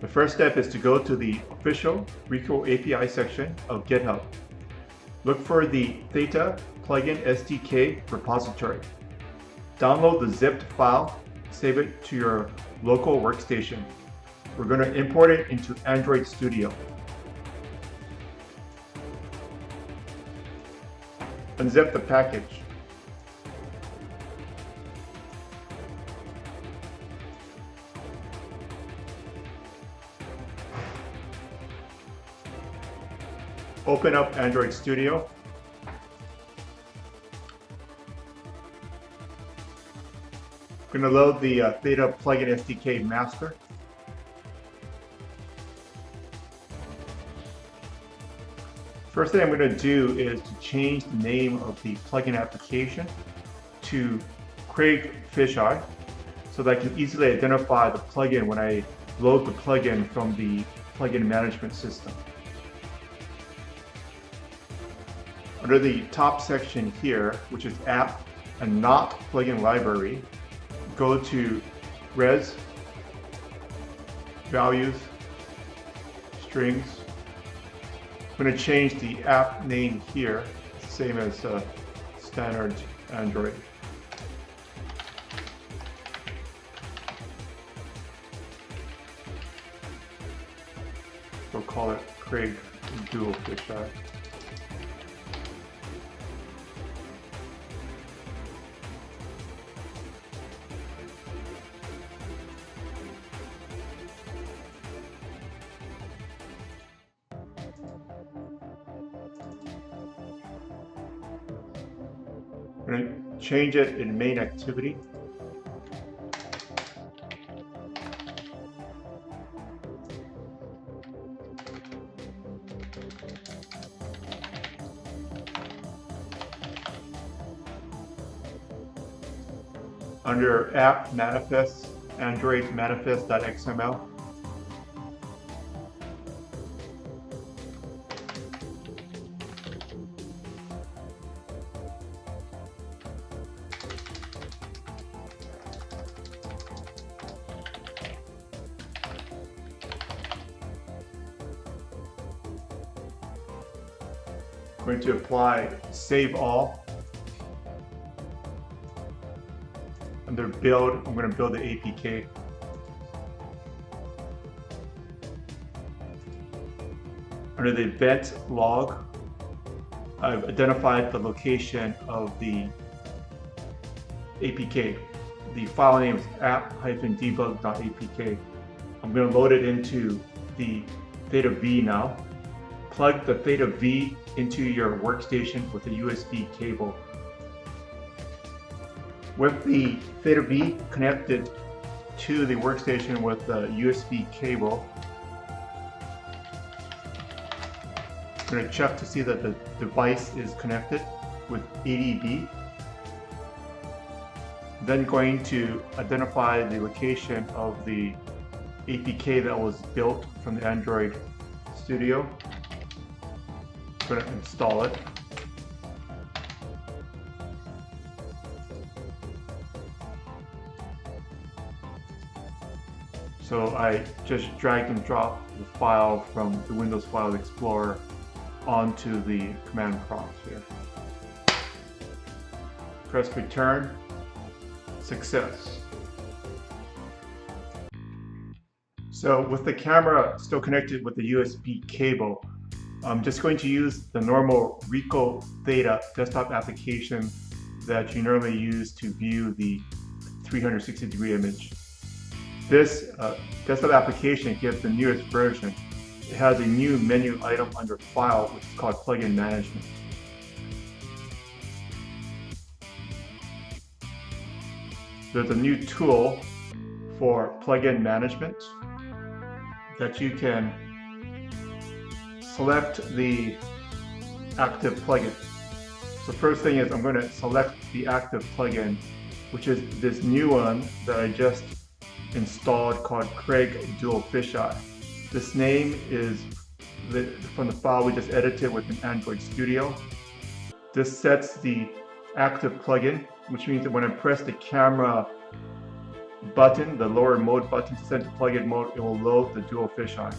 The first step is to go to the official Ricoh API section of GitHub. Look for the Theta plugin SDK repository. Download the zipped file, save it to your local workstation. We're going to import it into Android Studio. Unzip the package. Open up Android Studio. I'm going to load the Theta plugin SDK master. First thing I'm going to do is to change the name of the plugin application to Craig Fisheye so that I can easily identify the plugin when I load the plugin from the plugin management system. Under the top section here, which is App and Not Plugin Library, go to Res, Values, Strings. I'm going to change the app name here, same as standard Android. We'll call it Craig Dual Fisheye. I'm going to change it in main activity. Under app manifest, Android manifest.xml. I'm going to apply Save All. Under Build, I'm going to build the APK. Under the event log, I've identified the location of the APK. The file name is app-debug.apk. I'm going to load it into the Theta V now. Plug the Theta V into your workstation with a USB cable. With the Theta V connected to the workstation with the USB cable, I'm going to check to see that the device is connected with ADB. Then going to identify the location of the APK that was built from the Android Studio. I'm going to install it. So I just drag and drop the file from the Windows File Explorer onto the command prompt here. Press return. Success. So with the camera still connected with the USB cable, I'm just going to use the normal Ricoh Theta desktop application that you normally use to view the 360-degree image. This desktop application gives the newest version. It has a new menu item under File, which is called Plugin Management. There's a new tool for plugin management that you can select the active plugin. So first thing is I'm going to select the active plugin, which is this new one that I just installed called Craig Dual Fisheye. This name is from the file we just edited with an Android Studio. This sets the active plugin, which means that when I press the camera button, the lower mode button to set to plug-in mode, it will load the dual fisheye.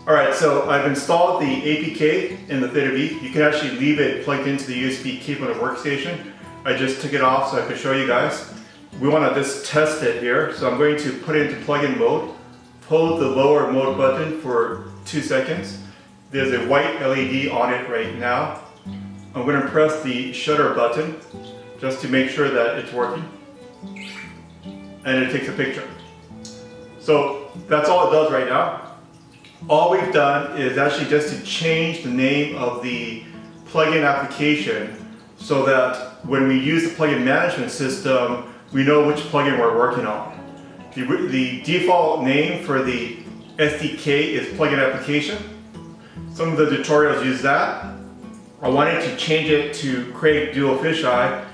Alright, so I've installed the APK in the Theta V. You can actually leave it plugged into the USB cable in the workstation. I just took it off so I could show you guys. We want to just test it here, so I'm going to put it into plug-in mode, hold the lower mode button for 2 seconds. There's a white LED on it right now. I'm going to press the shutter button just to make sure that it's working. And it takes a picture. So that's all it does right now. All we've done is actually just to change the name of the plugin application so that when we use the plugin management system, we know which plugin we're working on. The default name for the SDK is plugin application. Some of the tutorials use that. I wanted to change it to create dual fisheye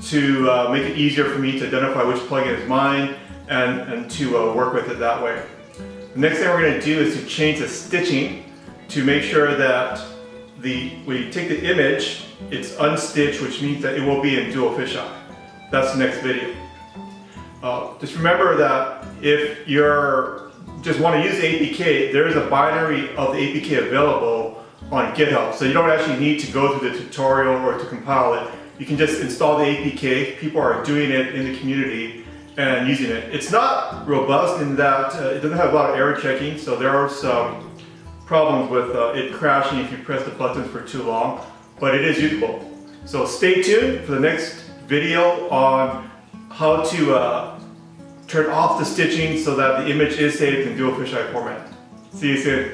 to make it easier for me to identify which plugin is mine and to work with it that way. The next thing we're going to do is to change the stitching to make sure that when you take the image, it's unstitched, which means that it will be in dual fisheye. That's the next video. Just remember that if you just want to use the APK, there is a binary of the APK available on GitHub. So you don't actually need to go through the tutorial or to compile it. You can just install the APK. People are doing it in the community and using it. It's not robust in that it doesn't have a lot of error checking, so there are some problems with it crashing if you press the buttons for too long, but it is usable. So stay tuned for the next video on how to turn off the stitching so that the image is saved in dual fisheye format. See you soon.